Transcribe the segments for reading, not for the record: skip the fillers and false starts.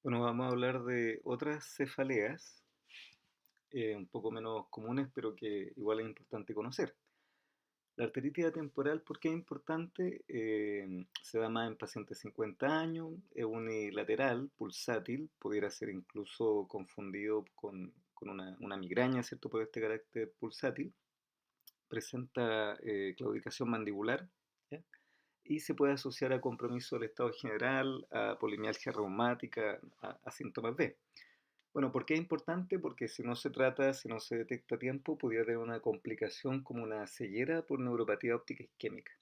Bueno, vamos a hablar de otras cefaleas, un poco menos comunes, pero que igual es importante conocer. La arteritis atemporal, ¿por qué es importante? Se da más en pacientes de 50 años, es unilateral, pulsátil, pudiera ser incluso confundido con una migraña, ¿cierto? Por este carácter pulsátil. Presenta claudicación mandibular, ¿ya? Y se puede asociar a compromiso del estado general, a polimialgia reumática, a síntomas B. Bueno, ¿por qué es importante? Porque si no se trata, si no se detecta a tiempo, podría tener una complicación como una ceguera por neuropatía óptica isquémica.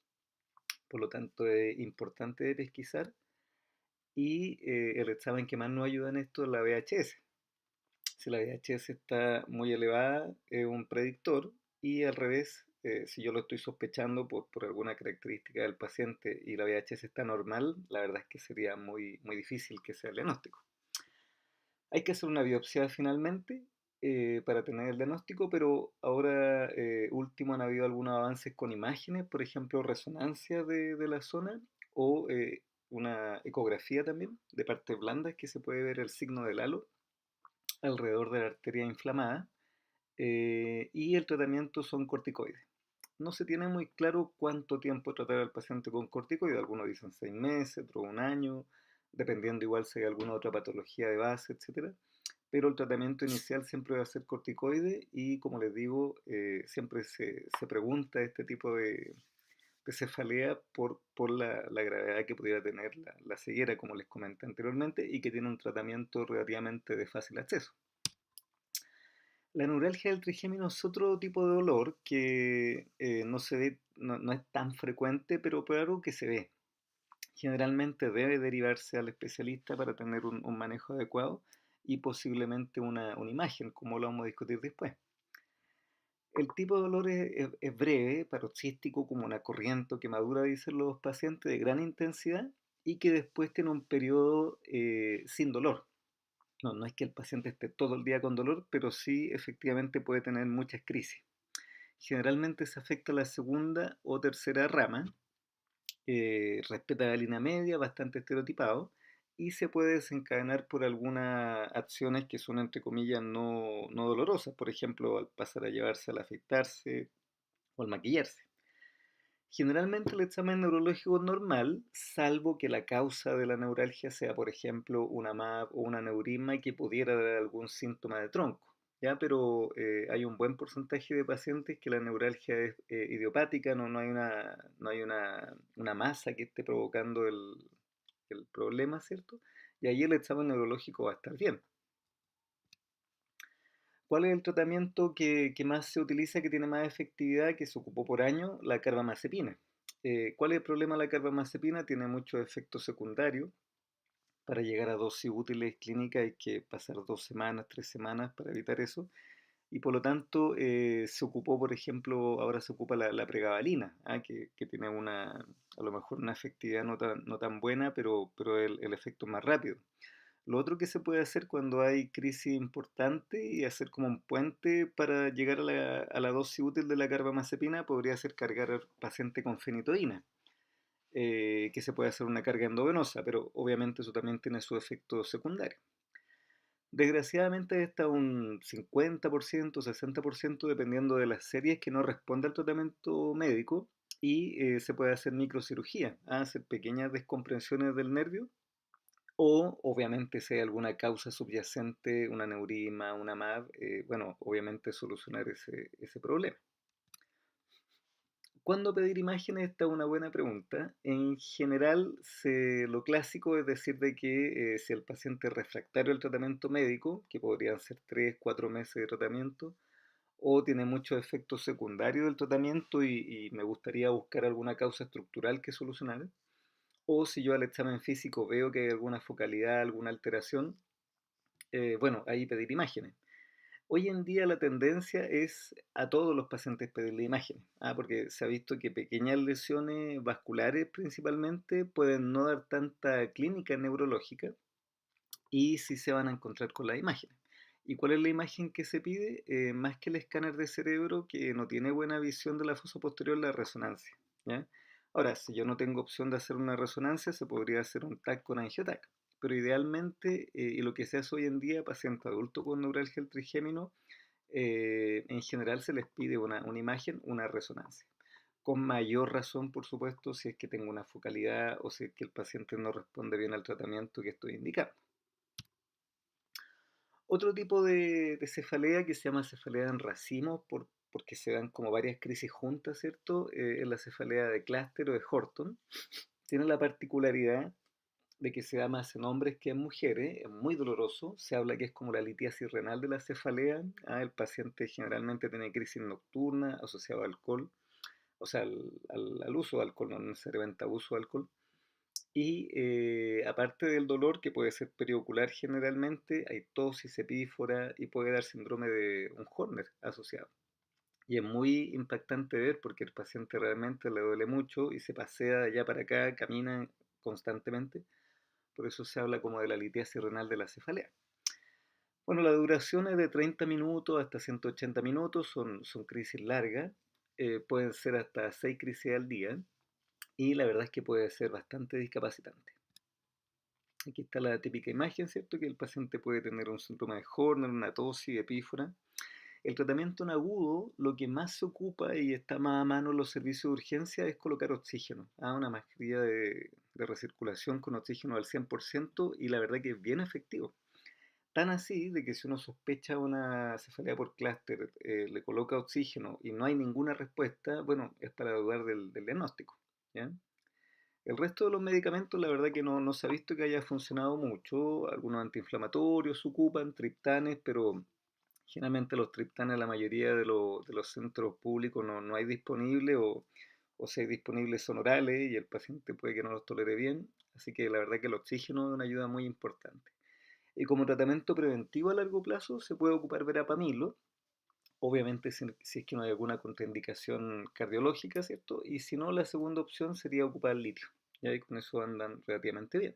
Por lo tanto, es importante de pesquisar y el examen que más nos ayuda en esto es la VHS. Si la VHS está muy elevada, es un predictor y al revés, si yo lo estoy sospechando por alguna característica del paciente y la VHS está normal, la verdad es que sería muy difícil que sea el diagnóstico. Hay que hacer una biopsia finalmente para tener el diagnóstico, pero ahora último han habido algunos avances con imágenes, por ejemplo, resonancia de la zona o una ecografía también de partes blandas que se puede ver el signo del halo alrededor de la arteria inflamada y el tratamiento son corticoides. No se tiene muy claro cuánto tiempo tratar al paciente con corticoides, algunos dicen 6 meses, otros un año, dependiendo igual si hay alguna otra patología de base, etcétera. Pero el tratamiento inicial siempre va a ser corticoide y como les digo, siempre se pregunta este tipo de cefalea por la gravedad que pudiera tener la ceguera, como les comenté anteriormente, y que tiene un tratamiento relativamente de fácil acceso. La neuralgia del trigémino es otro tipo de dolor que no se ve, no es tan frecuente, pero claro que se ve. Generalmente debe derivarse al especialista para tener un manejo adecuado y posiblemente una imagen, como lo vamos a discutir después. El tipo de dolor es breve, paroxístico, como una corriente o quemadura, dicen los pacientes, de gran intensidad y que después tiene un periodo sin dolor. No es que el paciente esté todo el día con dolor, pero sí efectivamente puede tener muchas crisis. Generalmente se afecta la segunda o tercera rama, respeta la línea media, bastante estereotipado, y se puede desencadenar por algunas acciones que son, entre comillas, no dolorosas, por ejemplo, al pasar a llevarse al afeitarse o al maquillarse. Generalmente el examen neurológico es normal, salvo que la causa de la neuralgia sea, por ejemplo, una MAP o una neurisma que pudiera dar algún síntoma de tronco. ¿Ya? Pero hay un buen porcentaje de pacientes que la neuralgia es idiopática, no hay una masa que esté provocando el problema, ¿cierto? Y ahí el examen neurológico va a estar bien. ¿Cuál es el tratamiento que más se utiliza, que tiene más efectividad, que se ocupó por años? La carbamazepina. ¿Cuál es el problema de la carbamazepina? Tiene muchos efectos secundarios. Para llegar a dosis útiles clínicas hay que pasar 2 semanas, 3 semanas para evitar eso. Y por lo tanto se ocupó, por ejemplo, ahora se ocupa la pregabalina, que tiene a lo mejor una efectividad no tan buena, pero el efecto es más rápido. Lo otro que se puede hacer cuando hay crisis importante y hacer como un puente para llegar a la dosis útil de la carbamazepina podría ser cargar al paciente con fenitoína, que se puede hacer una carga endovenosa, pero obviamente eso también tiene su efecto secundario. Desgraciadamente está un 50%, 60% dependiendo de las series que no responde al tratamiento médico y se puede hacer microcirugía, hacer pequeñas descompresiones del nervio o, obviamente, si hay alguna causa subyacente, una neurisma, una MAV, bueno, obviamente solucionar ese problema. ¿Cuándo pedir imágenes? Esta es una buena pregunta. En general, lo clásico es decir de que si el paciente es refractario al tratamiento médico, que podrían ser 3, 4 meses de tratamiento, o tiene muchos efectos secundarios del tratamiento y me gustaría buscar alguna causa estructural que solucionar, o si yo al examen físico veo que hay alguna focalidad, alguna alteración, bueno, ahí pedir imágenes. Hoy en día la tendencia es a todos los pacientes pedirle imágenes, porque se ha visto que pequeñas lesiones vasculares principalmente pueden no dar tanta clínica neurológica y sí se van a encontrar con las imágenes. ¿Y cuál es la imagen que se pide? Más que el escáner de cerebro que no tiene buena visión de la fosa posterior, la resonancia. ¿Ya? Ahora, si yo no tengo opción de hacer una resonancia, se podría hacer un TAC con angioTAC. pero idealmente, y lo que se hace hoy en día, paciente adulto con neuralgia del trigémino, en general se les pide una imagen, una resonancia. Con mayor razón, por supuesto, si es que tengo una focalidad o si es que el paciente no responde bien al tratamiento que estoy indicando. Otro tipo de cefalea que se llama cefalea en racimos porque se dan como varias crisis juntas, ¿cierto? Es la cefalea de Cluster o de Horton. Tiene la particularidad de que se da más en hombres que en mujeres, es muy doloroso, se habla que es como la litiasis renal de la cefalea, el paciente generalmente tiene crisis nocturna asociada al alcohol, o sea, al uso de alcohol, no necesariamente abuso de alcohol, y aparte del dolor, que puede ser periocular generalmente, hay tosis, epífora y puede dar síndrome de un Horner asociado. Y es muy impactante ver porque el paciente realmente le duele mucho y se pasea de allá para acá, camina constantemente. Por eso se habla como de la litiasis renal de la cefalea. Bueno, la duración es de 30 minutos hasta 180 minutos, son crisis largas, pueden ser hasta 6 crisis al día y la verdad es que puede ser bastante discapacitante. Aquí está la típica imagen, ¿cierto? Que el paciente puede tener un síndrome de Horner, una tosis, epífora. El tratamiento en agudo, lo que más se ocupa y está más a mano en los servicios de urgencia es colocar oxígeno, una mascarilla de recirculación con oxígeno al 100% y la verdad que es bien efectivo. Tan así de que si uno sospecha una cefalea por clúster, le coloca oxígeno y no hay ninguna respuesta, bueno, es para dudar del diagnóstico. ¿Ya? El resto de los medicamentos, la verdad que no se ha visto que haya funcionado mucho. Algunos antiinflamatorios se ocupan, triptanes, pero generalmente los triptanes, la mayoría de los centros públicos no hay disponible o si hay disponibles son orales y el paciente puede que no los tolere bien. Así que la verdad que el oxígeno es una ayuda muy importante. Y como tratamiento preventivo a largo plazo se puede ocupar verapamilo, obviamente si es que no hay alguna contraindicación cardiológica, ¿cierto? Y si no, la segunda opción sería ocupar litio. Y ahí con eso andan relativamente bien.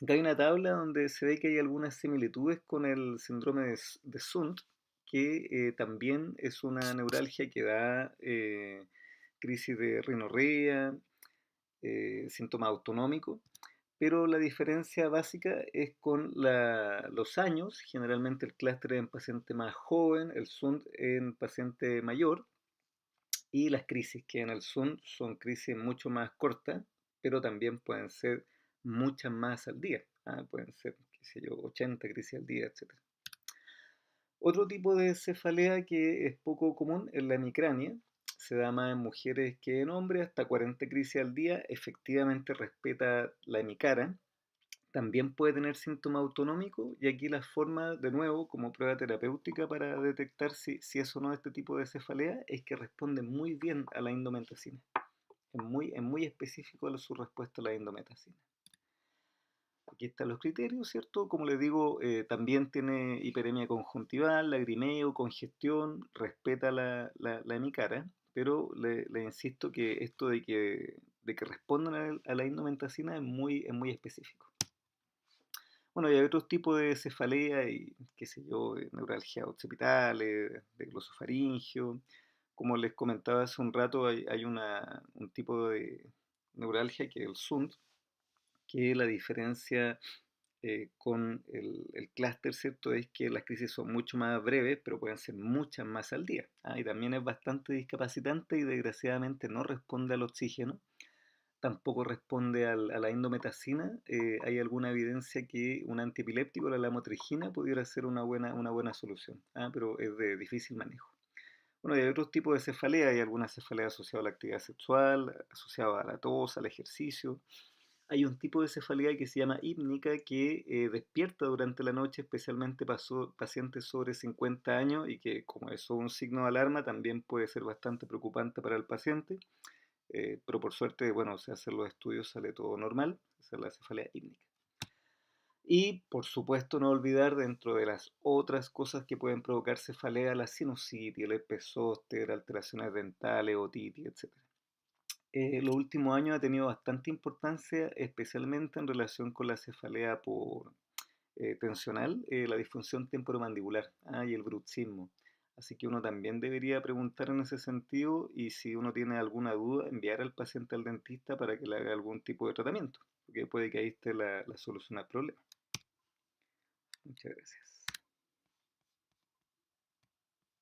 Acá hay una tabla donde se ve que hay algunas similitudes con el síndrome de Sund, que también es una neuralgia que da crisis de rinorrea, síntoma autonómico, pero la diferencia básica es con los años, generalmente el clúster en paciente más joven, el SUNT en paciente mayor, y las crisis que en el SUNT son crisis mucho más cortas, pero también pueden ser muchas más al día, pueden ser, qué sé yo, 80 crisis al día, etcétera. Otro tipo de cefalea que es poco común es la hemicrania. Se da más en mujeres que en hombres, hasta 40 crisis al día. Efectivamente respeta la hemicara. También puede tener síntoma autonómico y aquí la forma, de nuevo, como prueba terapéutica para detectar si es o no este tipo de cefalea, es que responde muy bien a la indometacina. Es muy específico su respuesta a la indometacina. Aquí están los criterios, ¿cierto? Como les digo, también tiene hiperemia conjuntival, lagrimeo, congestión, respeta la hemicara, pero le insisto que esto de que respondan a la indometacina es muy específico. Bueno, y hay otros tipos de cefalea y, qué sé yo, neuralgia occipital, de glosofaringio. Como les comentaba hace un rato, hay un tipo de neuralgia que es el SUNT, que la diferencia con el clúster, ¿cierto? Es que las crisis son mucho más breves, pero pueden ser muchas más al día. Y también es bastante discapacitante y desgraciadamente no responde al oxígeno, tampoco responde a la indometacina. Hay alguna evidencia que un antiepiléptico, la lamotrigina, pudiera ser una buena solución, pero es de difícil manejo. Bueno, y hay otros tipos de cefalea, hay alguna cefalea asociada a la actividad sexual, asociada a la tos, al ejercicio. Hay un tipo de cefalea que se llama hípnica que despierta durante la noche, especialmente pacientes sobre 50 años y que como eso es un signo de alarma también puede ser bastante preocupante para el paciente, pero por suerte, bueno, se hacen los estudios, sale todo normal, esa es la cefalea hípnica. Y por supuesto no olvidar dentro de las otras cosas que pueden provocar cefalea, la sinusitis, el herpes zóster, alteraciones dentales, otitis, etc. Los últimos años ha tenido bastante importancia, especialmente en relación con la cefalea por tensional, la disfunción temporomandibular y el bruxismo. Así que uno también debería preguntar en ese sentido y si uno tiene alguna duda, enviar al paciente al dentista para que le haga algún tipo de tratamiento, porque puede que ahí esté la solución al problema. Muchas gracias.